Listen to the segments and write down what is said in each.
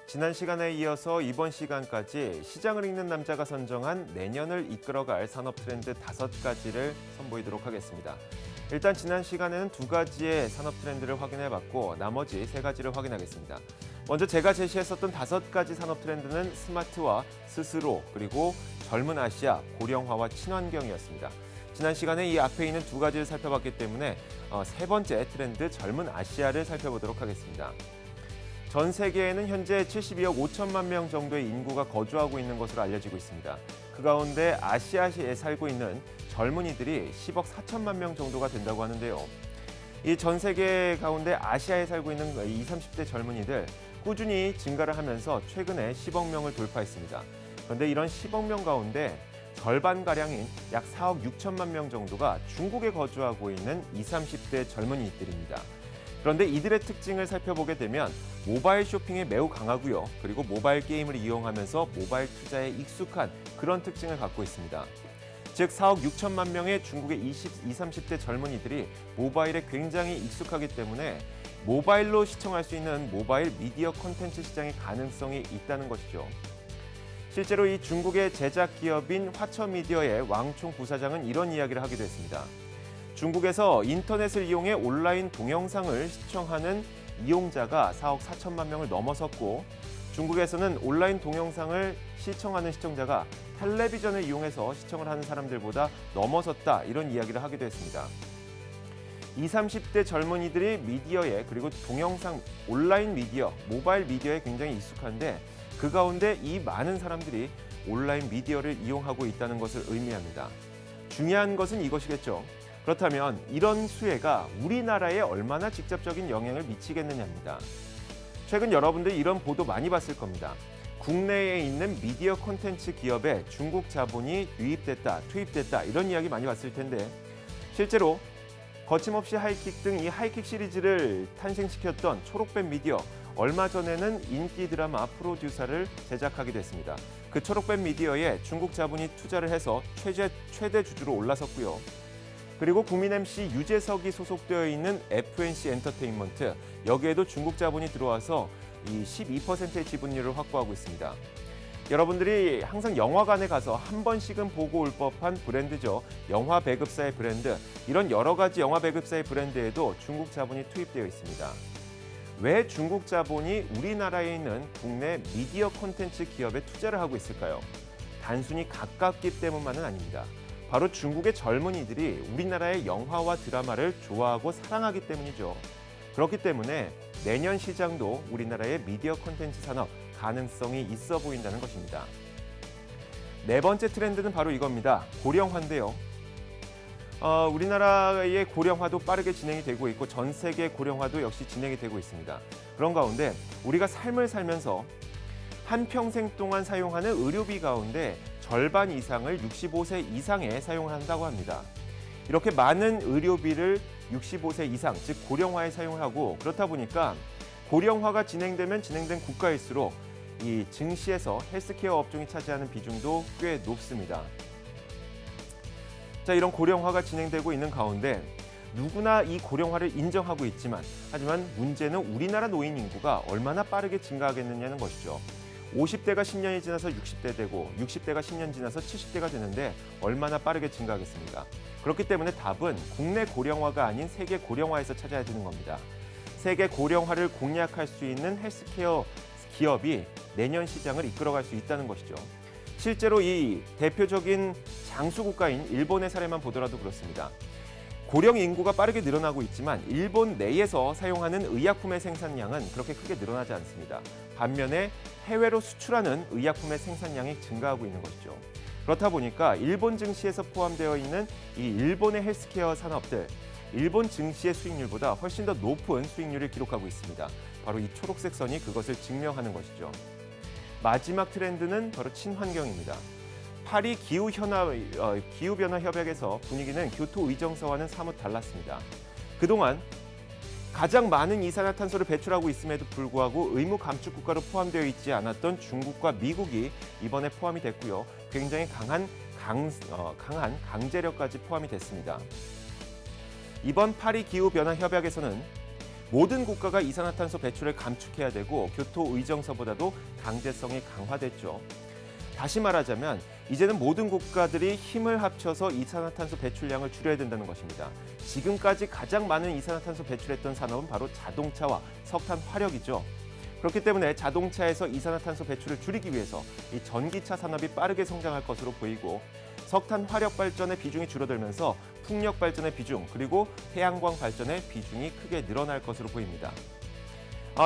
지난 시간에 이어서 이번 시간까지 시장을 읽는 남자가 선정한 내년을 이끌어갈 산업 트렌드 5가지를 선보이도록 하겠습니다. 일단 지난 시간에는 2가지의 산업 트렌드를 확인해봤고 나머지 3가지를 확인하겠습니다. 먼저 제가 제시했었던 5가지 산업 트렌드는 스마트화, 스스로, 그리고 젊은 아시아, 고령화와 친환경이었습니다. 지난 시간에 이 앞에 있는 2가지를 살펴봤기 때문에 3번째 트렌드 젊은 아시아를 살펴보도록 하겠습니다. 전 세계에는 현재 72억 5천만 명 정도의 인구가 거주하고 있는 것으로 알려지고 있습니다. 그 가운데 아시아에 살고 있는 젊은이들이 10억 4천만 명 정도가 된다고 하는데요. 이 전 세계 가운데 아시아에 살고 있는 20, 30대 젊은이들 꾸준히 증가를 하면서 최근에 10억 명을 돌파했습니다. 그런데 이런 10억 명 가운데 절반가량인 약 4억 6천만 명 정도가 중국에 거주하고 있는 20, 30대 젊은이들입니다. 그런데 이들의 특징을 살펴보게 되면 모바일 쇼핑에 매우 강하고요. 그리고 모바일 게임을 이용하면서 모바일 투자에 익숙한 그런 특징을 갖고 있습니다. 즉 4억 6천만 명의 중국의 20, 30대 젊은이들이 모바일에 굉장히 익숙하기 때문에 모바일로 시청할 수 있는 모바일 미디어 콘텐츠 시장의 가능성이 있다는 것이죠. 실제로 이 중국의 제작 기업인 화처미디어의 왕총 부사장은 이런 이야기를 하기도 했습니다. 중국에서 인터넷을 이용해 온라인 동영상을 시청하는 이용자가 4억 4천만 명을 넘어섰고 중국에서는 온라인 동영상을 시청하는 시청자가 텔레비전을 이용해서 시청을 하는 사람들보다 넘어섰다 이런 이야기를 하기도 했습니다. 20, 30대 젊은이들이 미디어에 그리고 동영상, 온라인 미디어, 모바일 미디어에 굉장히 익숙한데 그 가운데 이 많은 사람들이 온라인 미디어를 이용하고 있다는 것을 의미합니다. 중요한 것은 이것이겠죠. 그렇다면 이런 수혜가 우리나라에 얼마나 직접적인 영향을 미치겠느냐입니다. 최근 여러분들이 이런 보도 많이 봤을 겁니다. 국내에 있는 미디어 콘텐츠 기업에 중국 자본이 유입됐다, 투입됐다 이런 이야기 많이 봤을 텐데 실제로 거침없이 하이킥 등 이 하이킥 시리즈를 탄생시켰던 초록뱀 미디어 얼마 전에는 인기 드라마 프로듀서를 제작하게 됐습니다. 그 초록뱀 미디어에 중국 자본이 투자를 해서 최대 주주로 올라섰고요. 그리고 국민 MC 유재석이 소속되어 있는 FNC 엔터테인먼트 여기에도 중국 자본이 들어와서 이 12%의 지분율을 확보하고 있습니다. 여러분들이 항상 영화관에 가서 한 번씩은 보고 올 법한 브랜드죠. 영화 배급사의 브랜드. 이런 여러 가지 영화 배급사의 브랜드에도 중국 자본이 투입되어 있습니다. 왜 중국 자본이 우리나라에 있는 국내 미디어 콘텐츠 기업에 투자를 하고 있을까요? 단순히 가깝기 때문만은 아닙니다. 바로 중국의 젊은이들이 우리나라의 영화와 드라마를 좋아하고 사랑하기 때문이죠. 그렇기 때문에 내년 시장도 우리나라의 미디어 콘텐츠 산업 가능성이 있어 보인다는 것입니다. 4번째 트렌드는 바로 이겁니다. 고령화인데요. 우리나라의 고령화도 빠르게 진행이 되고 있고 전 세계 고령화도 역시 진행이 되고 있습니다. 그런 가운데 우리가 삶을 살면서 한평생 동안 사용하는 의료비 가운데 절반 이상을 65세 이상에 사용한다고 합니다. 이렇게 많은 의료비를 65세 이상, 즉 고령화에 사용을 하고 그렇다 보니까 고령화가 진행되면 진행된 국가일수록 이 증시에서 헬스케어 업종이 차지하는 비중도 꽤 높습니다. 자, 이런 고령화가 진행되고 있는 가운데 누구나 이 고령화를 인정하고 있지만 하지만 문제는 우리나라 노인 인구가 얼마나 빠르게 증가하겠느냐는 것이죠. 50대가 10년이 지나서 60대 되고 60대가 10년 지나서 70대가 되는데 얼마나 빠르게 증가하겠습니까? 그렇기 때문에 답은 국내 고령화가 아닌 세계 고령화에서 찾아야 되는 겁니다. 세계 고령화를 공략할 수 있는 헬스케어 기업이 내년 시장을 이끌어갈 수 있다는 것이죠. 실제로 이 대표적인 장수 국가인 일본의 사례만 보더라도 그렇습니다. 고령 인구가 빠르게 늘어나고 있지만 일본 내에서 사용하는 의약품의 생산량은 그렇게 크게 늘어나지 않습니다. 반면에 해외로 수출하는 의약품의 생산량이 증가하고 있는 것이죠. 그렇다 보니까 일본 증시에서 포함되어 있는 이 일본의 헬스케어 산업들, 일본 증시의 수익률보다 훨씬 더 높은 수익률을 기록하고 있습니다. 바로 이 초록색 선이 그것을 증명하는 것이죠. 마지막 트렌드는 바로 친환경입니다. 파리 기후변화 협약에서 분위기는 교토 의정서와는 사뭇 달랐습니다. 그동안 가장 많은 이산화탄소를 배출하고 있음에도 불구하고 의무 감축 국가로 포함되어 있지 않았던 중국과 미국이 이번에 포함이 됐고요. 굉장히 강한 강제력까지 포함이 됐습니다. 이번 파리 기후변화 협약에서는 모든 국가가 이산화탄소 배출을 감축해야 되고 교토 의정서보다도 강제성이 강화됐죠. 다시 말하자면 이제는 모든 국가들이 힘을 합쳐서 이산화탄소 배출량을 줄여야 된다는 것입니다. 지금까지 가장 많은 이산화탄소 배출했던 산업은 바로 자동차와 석탄 화력이죠. 그렇기 때문에 자동차에서 이산화탄소 배출을 줄이기 위해서 이 전기차 산업이 빠르게 성장할 것으로 보이고 석탄 화력 발전의 비중이 줄어들면서 풍력 발전의 비중 그리고 태양광 발전의 비중이 크게 늘어날 것으로 보입니다.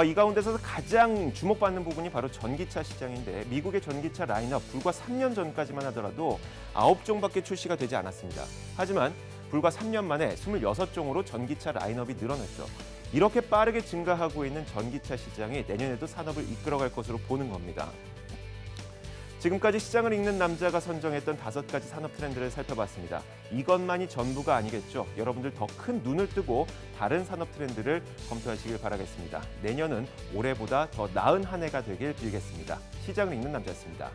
이 가운데서 가장 주목받는 부분이 바로 전기차 시장인데 미국의 전기차 라인업 불과 3년 전까지만 하더라도 9종밖에 출시가 되지 않았습니다. 하지만 불과 3년 만에 26종으로 전기차 라인업이 늘어났죠. 이렇게 빠르게 증가하고 있는 전기차 시장이 내년에도 산업을 이끌어갈 것으로 보는 겁니다. 지금까지 시장을 읽는 남자가 선정했던 5가지 산업 트렌드를 살펴봤습니다. 이것만이 전부가 아니겠죠. 여러분들 더 큰 눈을 뜨고 다른 산업 트렌드를 검토하시길 바라겠습니다. 내년은 올해보다 더 나은 한 해가 되길 빌겠습니다. 시장을 읽는 남자였습니다.